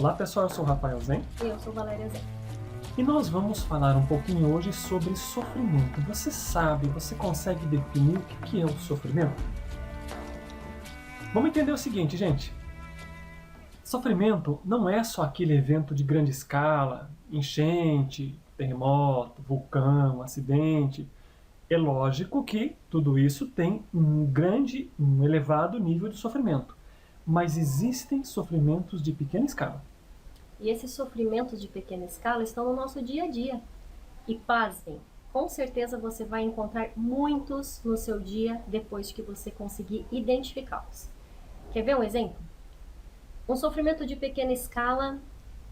Olá pessoal, eu sou o Rafael Zen. E eu sou Valéria Zen. E nós vamos falar um pouquinho hoje sobre sofrimento. Você sabe, você consegue definir o que é o sofrimento? Vamos entender o seguinte, gente. Sofrimento não é só aquele evento de grande escala, enchente, terremoto, vulcão, acidente. É lógico que tudo isso tem um elevado nível de sofrimento. Mas existem sofrimentos de pequena escala. E esses sofrimentos de pequena escala estão no nosso dia a dia. E pasmem, com certeza você vai encontrar muitos no seu dia depois que você conseguir identificá-los. Quer ver um exemplo? Um sofrimento de pequena escala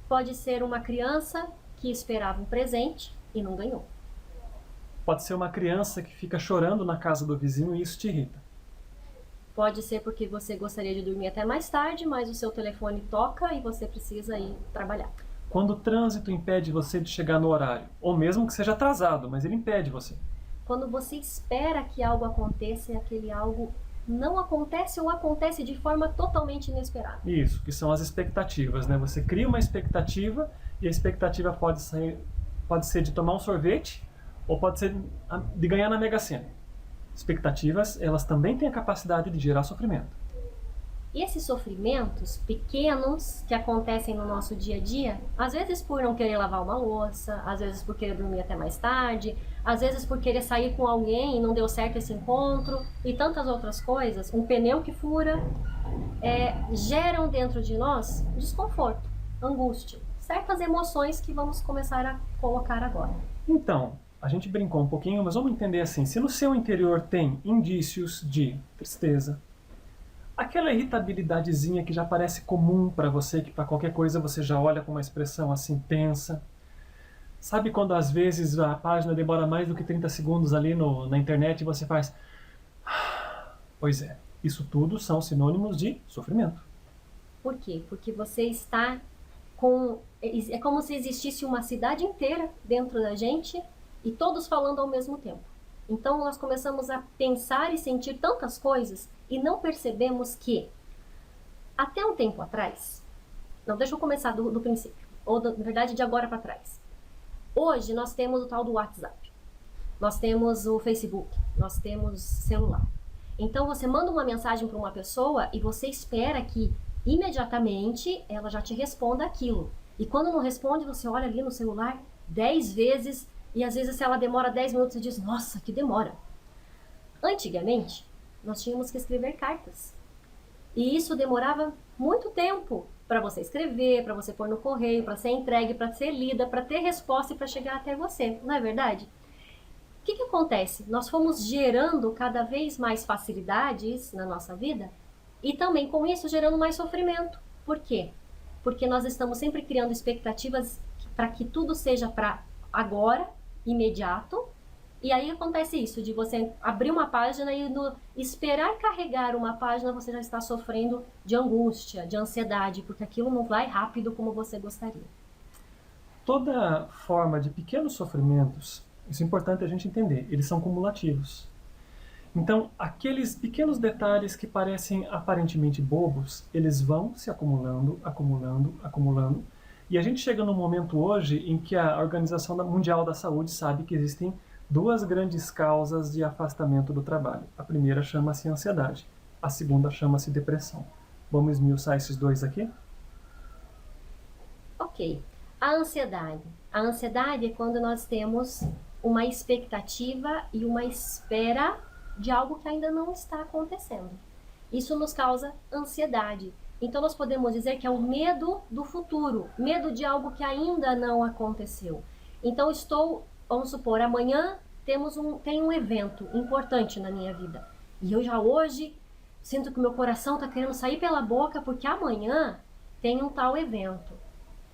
pode ser uma criança que esperava um presente e não ganhou. Pode ser uma criança que fica chorando na casa do vizinho e isso te irrita. Pode ser porque você gostaria de dormir até mais tarde, mas o seu telefone toca e você precisa ir trabalhar. Quando o trânsito impede você de chegar no horário, ou mesmo que seja atrasado, mas ele impede você. Quando você espera que algo aconteça e aquele algo não acontece ou acontece de forma totalmente inesperada. Isso, que são as expectativas, né? Você cria uma expectativa e a expectativa pode ser de tomar um sorvete ou pode ser de ganhar na Mega Sena. Expectativas, elas também têm a capacidade de gerar sofrimento. E esses sofrimentos pequenos que acontecem no nosso dia a dia, às vezes por não querer lavar uma louça, às vezes por querer dormir até mais tarde, às vezes por querer sair com alguém e não deu certo esse encontro, e tantas outras coisas, um pneu que fura, geram dentro de nós desconforto, angústia, certas emoções que vamos começar a colocar agora. Então, a gente brincou um pouquinho, mas vamos entender assim, se no seu interior tem indícios de tristeza, aquela irritabilidadezinha que já parece comum para você, que para qualquer coisa você já olha com uma expressão assim tensa. Sabe quando às vezes a página demora mais do que 30 segundos ali na internet e você faz... Pois é, isso tudo são sinônimos de sofrimento. Por quê? Porque você está com... É como se existisse uma cidade inteira dentro da gente e todos falando ao mesmo tempo. Então nós começamos a pensar e sentir tantas coisas e não percebemos que até um tempo atrás, não, deixa eu começar do princípio, ou na verdade de agora para trás. Hoje nós temos o tal do WhatsApp, nós temos o Facebook, nós temos celular. Então você manda uma mensagem para uma pessoa e você espera que imediatamente ela já te responda aquilo. E quando não responde, você olha ali no celular 10 vezes e às vezes se ela demora 10 minutos você diz, nossa, que demora. Antigamente, nós tínhamos que escrever cartas. E isso demorava muito tempo para você escrever, para você pôr no correio, para ser entregue, para ser lida, para ter resposta e para chegar até você. Não é verdade? O que acontece? Nós fomos gerando cada vez mais facilidades na nossa vida e também com isso gerando mais sofrimento. Por quê? Porque nós estamos sempre criando expectativas para que tudo seja para agora, imediato, e aí acontece isso, de você abrir uma página e no esperar carregar uma página você já está sofrendo de angústia, de ansiedade, porque aquilo não vai rápido como você gostaria. Toda forma de pequenos sofrimentos, isso é importante a gente entender, eles são cumulativos. Então, aqueles pequenos detalhes que parecem aparentemente bobos, eles vão se acumulando, acumulando, acumulando. E a gente chega num momento hoje em que a Organização Mundial da Saúde sabe que existem duas grandes causas de afastamento do trabalho. A primeira chama-se ansiedade, a segunda chama-se depressão. Vamos esmiuçar esses dois aqui? Ok. A ansiedade. A ansiedade é quando nós temos uma expectativa e uma espera de algo que ainda não está acontecendo. Isso nos causa ansiedade. Então nós podemos dizer que é o medo do futuro, medo de algo que ainda não aconteceu. Então vamos supor, amanhã tem um evento importante na minha vida. E eu já hoje sinto que o meu coração está querendo sair pela boca porque amanhã tem um tal evento.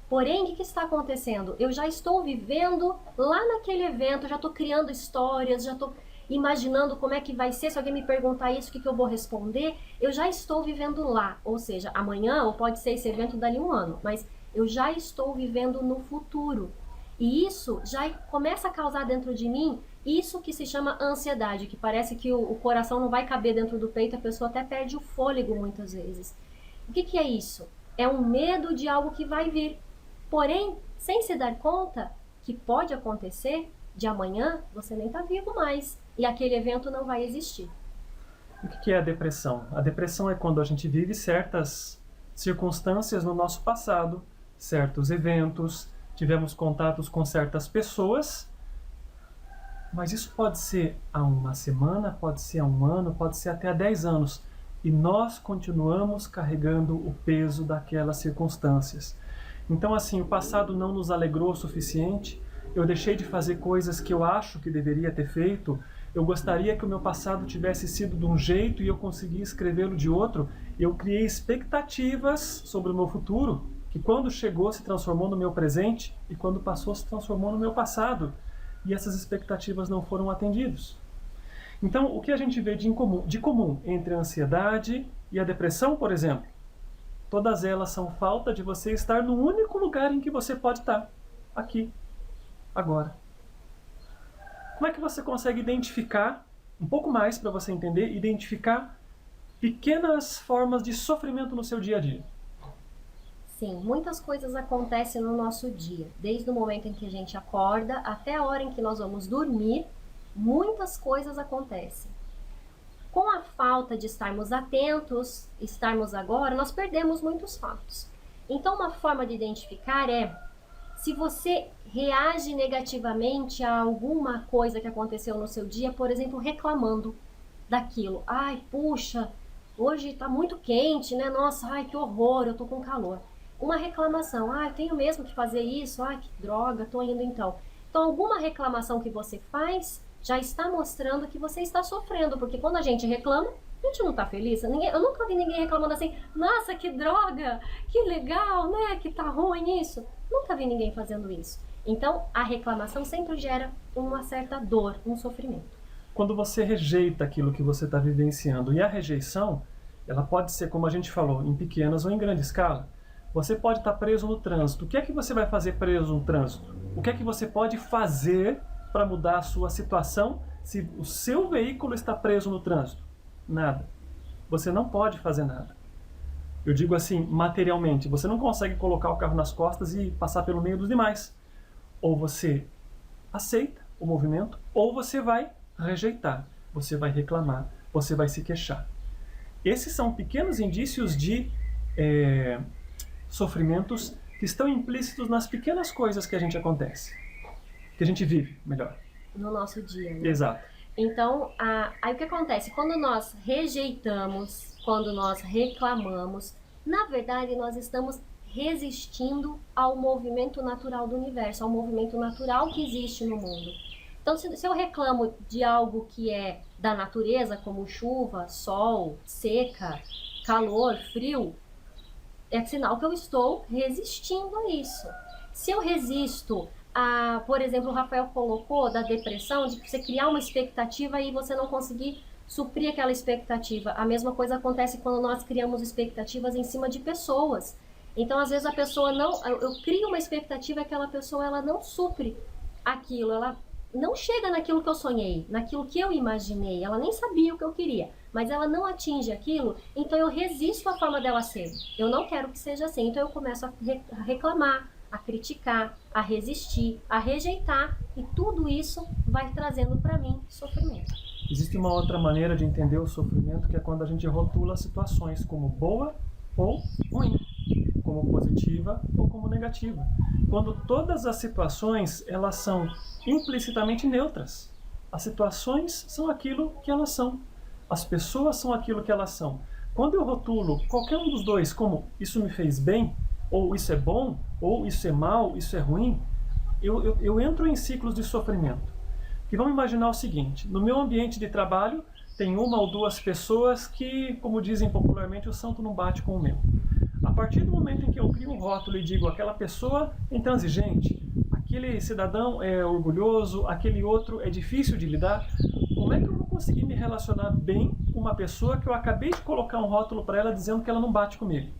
Porém, o que está acontecendo? Eu já estou vivendo lá naquele evento, já estou criando histórias, já estou imaginando como é que vai ser, se alguém me perguntar isso, o que eu vou responder, eu já estou vivendo lá, ou seja, amanhã, ou pode ser esse evento dali um ano, mas eu já estou vivendo no futuro. E isso já começa a causar dentro de mim isso que se chama ansiedade, que parece que o coração não vai caber dentro do peito, a pessoa até perde o fôlego muitas vezes. O que é isso? É um medo de algo que vai vir. Porém, sem se dar conta que pode acontecer de amanhã, você nem está vivo mais. E aquele evento não vai existir. O que é a depressão? A depressão é quando a gente vive certas circunstâncias no nosso passado, certos eventos, tivemos contatos com certas pessoas, mas isso pode ser há uma semana, pode ser há um ano, pode ser até há 10 anos. E nós continuamos carregando o peso daquelas circunstâncias. Então, assim, o passado não nos alegrou o suficiente, eu deixei de fazer coisas que eu acho que deveria ter feito, eu gostaria que o meu passado tivesse sido de um jeito e eu consegui escrevê-lo de outro, eu criei expectativas sobre o meu futuro, que quando chegou se transformou no meu presente e quando passou se transformou no meu passado. E essas expectativas não foram atendidas. Então, o que a gente vê de comum entre a ansiedade e a depressão, por exemplo? Todas elas são falta de você estar no único lugar em que você pode estar. Aqui. Agora. Como é que você consegue identificar, um pouco mais para você entender, identificar pequenas formas de sofrimento no seu dia a dia? Sim, muitas coisas acontecem no nosso dia. Desde o momento em que a gente acorda até a hora em que nós vamos dormir, muitas coisas acontecem. Com a falta de estarmos atentos, estarmos agora, nós perdemos muitos fatos. Então, uma forma de identificar é se você reage negativamente a alguma coisa que aconteceu no seu dia, por exemplo, reclamando daquilo. Ai, puxa, hoje tá muito quente, né? Nossa, ai, que horror, eu tô com calor. Uma reclamação, ai, tenho mesmo que fazer isso, ai, que droga, tô indo então. Então, alguma reclamação que você faz já está mostrando que você está sofrendo, porque quando a gente reclama, a gente não tá feliz. Eu nunca vi ninguém reclamando assim, nossa, que droga, que legal, né, que tá ruim isso. Nunca vi ninguém fazendo isso. Então, a reclamação sempre gera uma certa dor, um sofrimento. Quando você rejeita aquilo que você está vivenciando, e a rejeição, ela pode ser, como a gente falou, em pequenas ou em grande escala. Você pode estar preso no trânsito. O que é que você vai fazer preso no trânsito? O que é que você pode fazer para mudar a sua situação se o seu veículo está preso no trânsito? Nada. Você não pode fazer nada. Eu digo assim, materialmente, você não consegue colocar o carro nas costas e passar pelo meio dos demais. Ou você aceita o movimento, ou você vai rejeitar, você vai reclamar, você vai se queixar. Esses são pequenos indícios de sofrimentos que estão implícitos nas pequenas coisas que a gente vive, melhor. No nosso dia, né? Exato. Então, aí o que acontece? Quando nós rejeitamos, quando nós reclamamos, na verdade nós estamos resistindo ao movimento natural do universo, ao movimento natural que existe no mundo. Então, se eu reclamo de algo que é da natureza, como chuva, sol, seca, calor, frio, é sinal que eu estou resistindo a isso. Se eu resisto por exemplo, o Rafael colocou da depressão, de você criar uma expectativa e você não conseguir suprir aquela expectativa. A mesma coisa acontece quando nós criamos expectativas em cima de pessoas. Então, às vezes a pessoa eu crio uma expectativa e aquela pessoa ela não supre aquilo, ela não chega naquilo que eu sonhei, naquilo que eu imaginei, ela nem sabia o que eu queria, mas ela não atinge aquilo, então eu resisto à forma dela ser. Eu não quero que seja assim, então eu começo a reclamar, a criticar, a resistir, a rejeitar, e tudo isso vai trazendo para mim sofrimento. Existe uma outra maneira de entender o sofrimento, que é quando a gente rotula situações como boa ou ruim, como positiva ou como negativa. Quando todas as situações elas são implicitamente neutras. As situações são aquilo que elas são. As pessoas são aquilo que elas são. Quando eu rotulo qualquer um dos dois como isso me fez bem, ou isso é bom, ou isso é mal, isso é ruim, eu entro em ciclos de sofrimento. E vamos imaginar o seguinte, no meu ambiente de trabalho tem uma ou duas pessoas que, como dizem popularmente, o santo não bate com o meu. A partir do momento em que eu crio um rótulo e digo aquela pessoa é intransigente, aquele cidadão é orgulhoso, aquele outro é difícil de lidar, como é que eu vou conseguir me relacionar bem com uma pessoa que eu acabei de colocar um rótulo para ela dizendo que ela não bate comigo?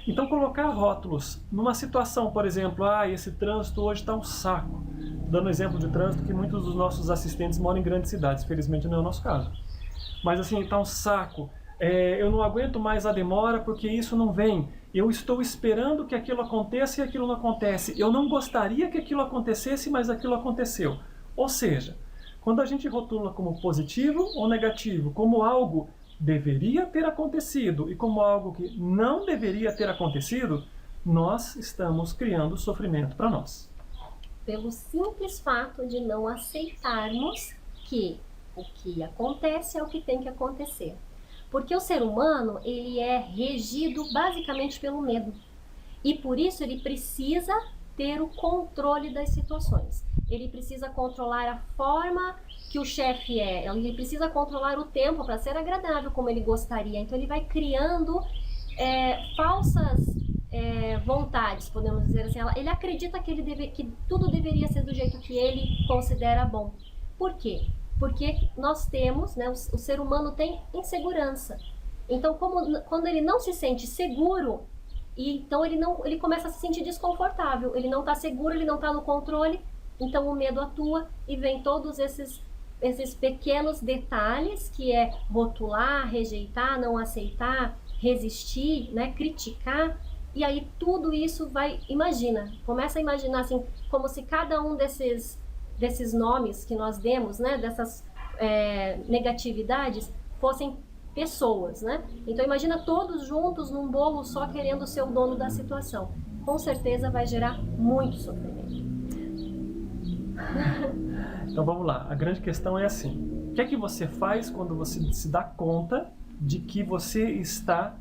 Então, colocar rótulos numa situação, por exemplo, esse trânsito hoje está um saco. Dando exemplo de trânsito que muitos dos nossos assistentes moram em grandes cidades, felizmente não é o nosso caso. Mas assim, está um saco. eu não aguento mais a demora porque isso não vem. Eu estou esperando que aquilo aconteça e aquilo não acontece. Eu não gostaria que aquilo acontecesse, mas aquilo aconteceu. Ou seja, quando a gente rotula como positivo ou negativo, como algo deveria ter acontecido e como algo que não deveria ter acontecido, nós estamos criando sofrimento para nós. Pelo simples fato de não aceitarmos que o que acontece é o que tem que acontecer. Porque o ser humano, ele é regido basicamente pelo medo. E por isso ele precisa ter o controle das situações. Ele precisa controlar a forma que o chefe é. Ele precisa controlar o tempo para ser agradável como ele gostaria. Então ele vai criando falsas vontades, podemos dizer assim. Ele acredita que tudo deveria ser do jeito que ele considera bom. Por quê? Porque nós temos, né, o ser humano tem insegurança. Então, quando ele não se sente seguro, então ele começa a se sentir desconfortável. Ele não está seguro, ele não está no controle. Então o medo atua e vem todos esses pequenos detalhes, que é rotular, rejeitar, não aceitar, resistir, né, criticar. E aí tudo isso começa a imaginar assim, como se cada um desses nomes que nós demos, né, dessas negatividades, fossem pessoas, né? Então imagina todos juntos num bolo só querendo ser o dono da situação. Com certeza vai gerar muito sofrimento. Então vamos lá, a grande questão é assim: o que é que você faz quando você se dá conta de que você está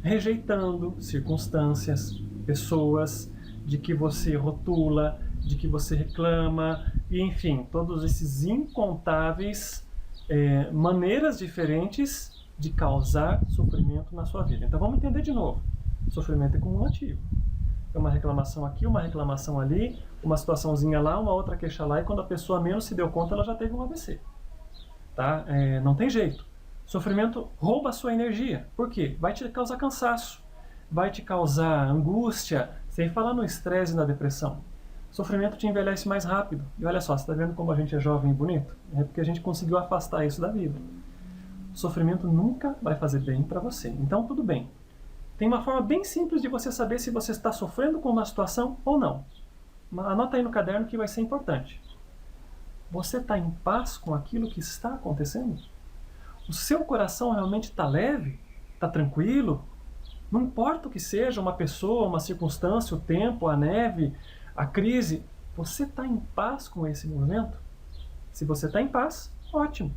rejeitando circunstâncias, pessoas, de que você rotula, de que você reclama, e enfim, todos esses incontáveis maneiras diferentes de causar sofrimento na sua vida. Então vamos entender de novo: sofrimento é cumulativo. É uma reclamação aqui, uma reclamação ali, uma situaçãozinha lá, uma outra queixa lá, e quando a pessoa menos se deu conta, ela já teve um AVC. Tá? Não tem jeito. Sofrimento rouba a sua energia. Por quê? Vai te causar cansaço, vai te causar angústia, sem falar no estresse e na depressão. Sofrimento te envelhece mais rápido. E olha só, você está vendo como a gente é jovem e bonito? É porque a gente conseguiu afastar isso da vida. Sofrimento nunca vai fazer bem para você. Então tudo bem. Tem uma forma bem simples de você saber se você está sofrendo com uma situação ou não. Anota aí no caderno que vai ser importante. Você está em paz com aquilo que está acontecendo? O seu coração realmente está leve? Está tranquilo? Não importa o que seja, uma pessoa, uma circunstância, o tempo, a neve, a crise, você está em paz com esse movimento? Se você está em paz, ótimo.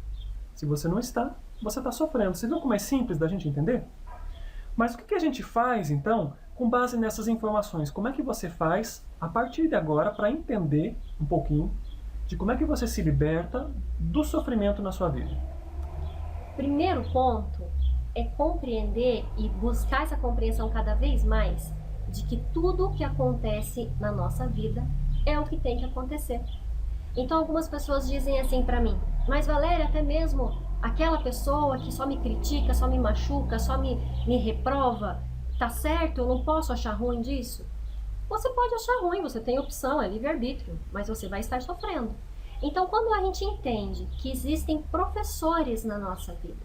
Se você não está, você está sofrendo. Você viu como é simples da gente entender? Mas o que a gente faz, então, com base nessas informações? Como é que você faz, a partir de agora, para entender um pouquinho de como é que você se liberta do sofrimento na sua vida? Primeiro ponto é compreender e buscar essa compreensão cada vez mais de que tudo que acontece na nossa vida é o que tem que acontecer. Então algumas pessoas dizem assim para mim: mas Valéria, até mesmo aquela pessoa que só me critica, só me machuca, só me reprova, tá certo? Eu não posso achar ruim disso? Você pode achar ruim, você tem opção, é livre-arbítrio, mas você vai estar sofrendo. Então quando a gente entende que existem professores na nossa vida,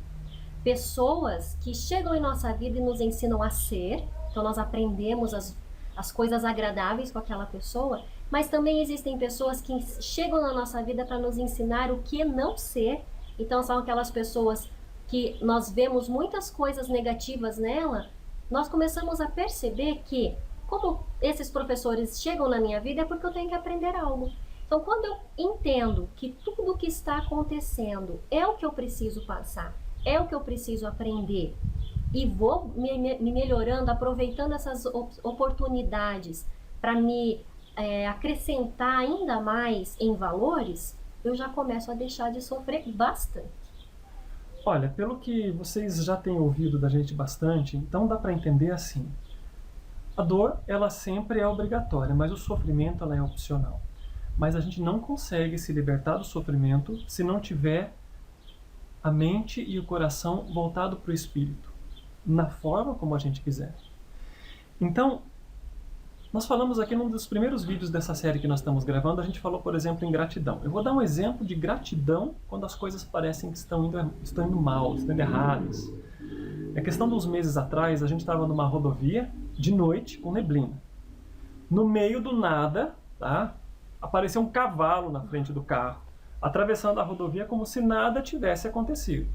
pessoas que chegam em nossa vida e nos ensinam a ser, então nós aprendemos as coisas agradáveis com aquela pessoa, mas também existem pessoas que chegam na nossa vida para nos ensinar o que não ser. Então são aquelas pessoas que nós vemos muitas coisas negativas nela, nós começamos a perceber que, como esses professores chegam na minha vida, é porque eu tenho que aprender algo. Então quando eu entendo que tudo o que está acontecendo é o que eu preciso passar, é o que eu preciso aprender, e vou me melhorando, aproveitando essas oportunidades para me acrescentar ainda mais em valores, eu já começo a deixar de sofrer bastante. Olha, pelo que vocês já têm ouvido da gente bastante, então dá para entender assim: a dor, ela sempre é obrigatória, mas o sofrimento, ela é opcional. Mas a gente não consegue se libertar do sofrimento se não tiver a mente e o coração voltado para o espírito, na forma como a gente quiser. Então, nós falamos aqui num dos primeiros vídeos dessa série que nós estamos gravando, a gente falou, por exemplo, em gratidão. Eu vou dar um exemplo de gratidão quando as coisas parecem que estão indo mal, estão indo erradas. A questão dos meses atrás, a gente estava numa rodovia de noite com neblina. No meio do nada, tá, apareceu um cavalo na frente do carro, atravessando a rodovia como se nada tivesse acontecido.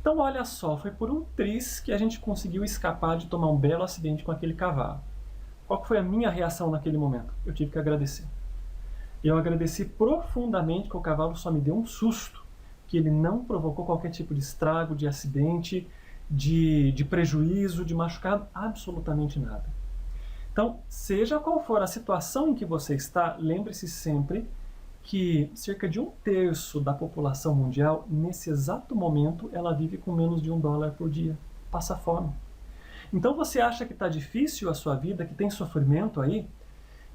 Então olha só, foi por um triz que a gente conseguiu escapar de tomar um belo acidente com aquele cavalo. Qual foi a minha reação naquele momento? Eu tive que agradecer. Eu agradeci profundamente que o cavalo só me deu um susto, que ele não provocou qualquer tipo de estrago, de acidente, de prejuízo, de machucado, absolutamente nada. Então, seja qual for a situação em que você está, lembre-se sempre que cerca de 1/3 da população mundial, nesse exato momento, ela vive com menos de $1 por dia, passa fome. Então você acha que está difícil a sua vida, que tem sofrimento aí?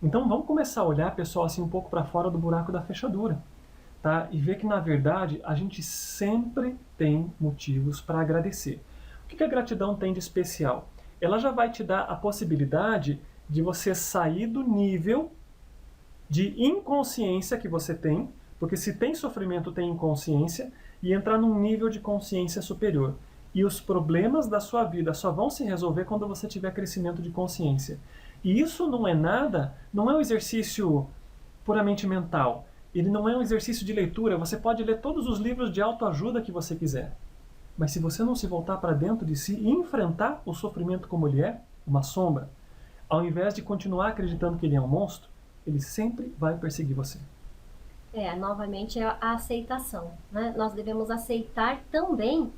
Então vamos começar a olhar, pessoal, assim um pouco para fora do buraco da fechadura, tá? E ver que na verdade a gente sempre tem motivos para agradecer. O que a gratidão tem de especial? Ela já vai te dar a possibilidade de você sair do nível de inconsciência que você tem, porque se tem sofrimento tem inconsciência, e entrar num nível de consciência superior. E os problemas da sua vida só vão se resolver quando você tiver crescimento de consciência. E isso não é nada, não é um exercício puramente mental. Ele não é um exercício de leitura. Você pode ler todos os livros de autoajuda que você quiser. Mas se você não se voltar para dentro de si e enfrentar o sofrimento como ele é, uma sombra, ao invés de continuar acreditando que ele é um monstro, ele sempre vai perseguir você. Novamente é a aceitação, né? Nós devemos aceitar também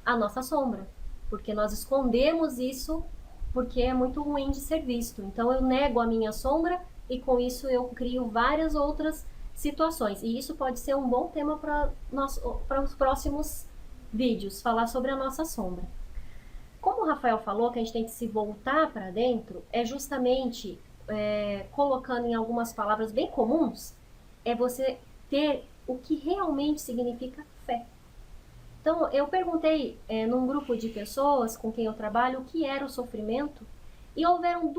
a nossa sombra, porque nós escondemos isso porque é muito ruim de ser visto. Então eu nego a minha sombra e com isso eu crio várias outras situações. E isso pode ser um bom tema para os próximos vídeos, falar sobre a nossa sombra. Como o Rafael falou que a gente tem que se voltar para dentro, é justamente colocando em algumas palavras bem comuns, é você ter o que realmente significa fé. Então, eu perguntei num grupo de pessoas com quem eu trabalho o que era o sofrimento, e houveram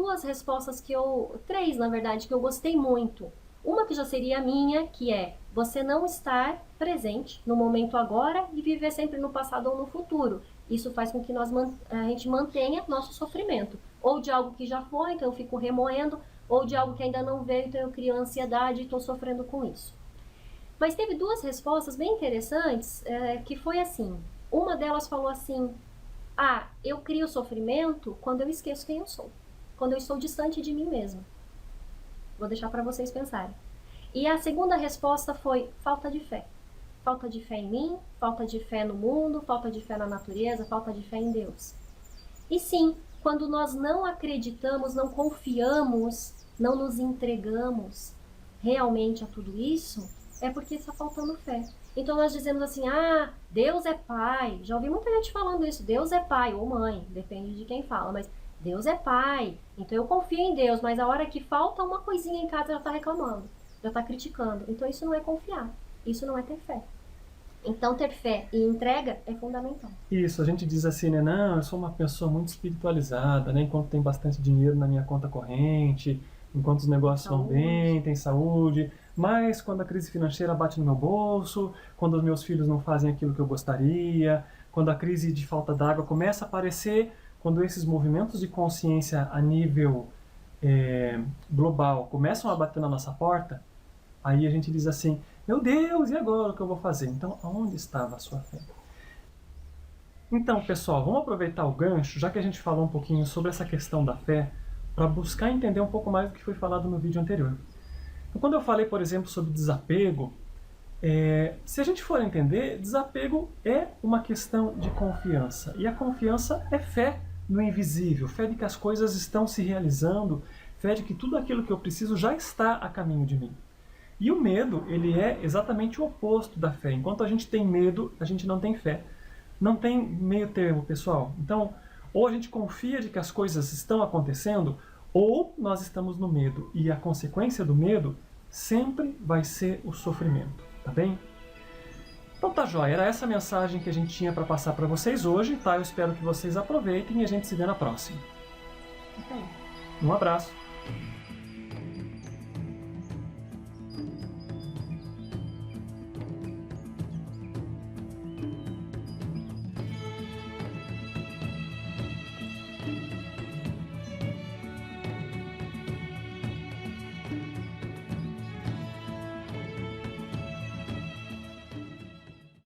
três na verdade, que eu gostei muito. Uma que já seria a minha, que é você não estar presente no momento agora e viver sempre no passado ou no futuro. Isso faz com que a gente mantenha nosso sofrimento. Ou de algo que já foi, então eu fico remoendo, ou de algo que ainda não veio, então eu crio ansiedade e estou sofrendo com isso. Mas teve duas respostas bem interessantes, que foi assim. Uma delas falou assim, eu crio sofrimento quando eu esqueço quem eu sou. Quando eu estou distante de mim mesma. Vou deixar para vocês pensarem. E a segunda resposta foi falta de fé. Falta de fé em mim, falta de fé no mundo, falta de fé na natureza, falta de fé em Deus. E sim, quando nós não acreditamos, não confiamos, não nos entregamos realmente a tudo isso, é porque está faltando fé. Então nós dizemos assim, Deus é pai. Já ouvi muita gente falando isso, Deus é pai ou mãe, depende de quem fala, mas Deus é pai, então eu confio em Deus, mas a hora que falta uma coisinha em casa já está reclamando, já está criticando. Então isso não é confiar, isso não é ter fé. Então ter fé e entrega é fundamental. Isso, a gente diz assim, né? Não, eu sou uma pessoa muito espiritualizada, né? Enquanto tem bastante dinheiro na minha conta corrente, enquanto os negócios vão bem, tem saúde, mas quando a crise financeira bate no meu bolso, quando os meus filhos não fazem aquilo que eu gostaria, quando a crise de falta d'água começa a aparecer, quando esses movimentos de consciência a nível global começam a bater na nossa porta, aí a gente diz assim, meu Deus, e agora o que eu vou fazer? Então, aonde estava a sua fé? Então, pessoal, vamos aproveitar o gancho, já que a gente falou um pouquinho sobre essa questão da fé, para buscar entender um pouco mais do que foi falado no vídeo anterior. Então, quando eu falei, por exemplo, sobre desapego, se a gente for entender, desapego é uma questão de confiança. E a confiança é fé no invisível, fé de que as coisas estão se realizando, fé de que tudo aquilo que eu preciso já está a caminho de mim. E o medo, ele é exatamente o oposto da fé. Enquanto a gente tem medo, a gente não tem fé. Não tem meio termo, pessoal. Então, ou a gente confia de que as coisas estão acontecendo, ou nós estamos no medo. E a consequência do medo sempre vai ser o sofrimento, tá bem? Então tá jóia, era essa a mensagem que a gente tinha para passar para vocês hoje, tá? Eu espero que vocês aproveitem e a gente se vê na próxima. Um abraço!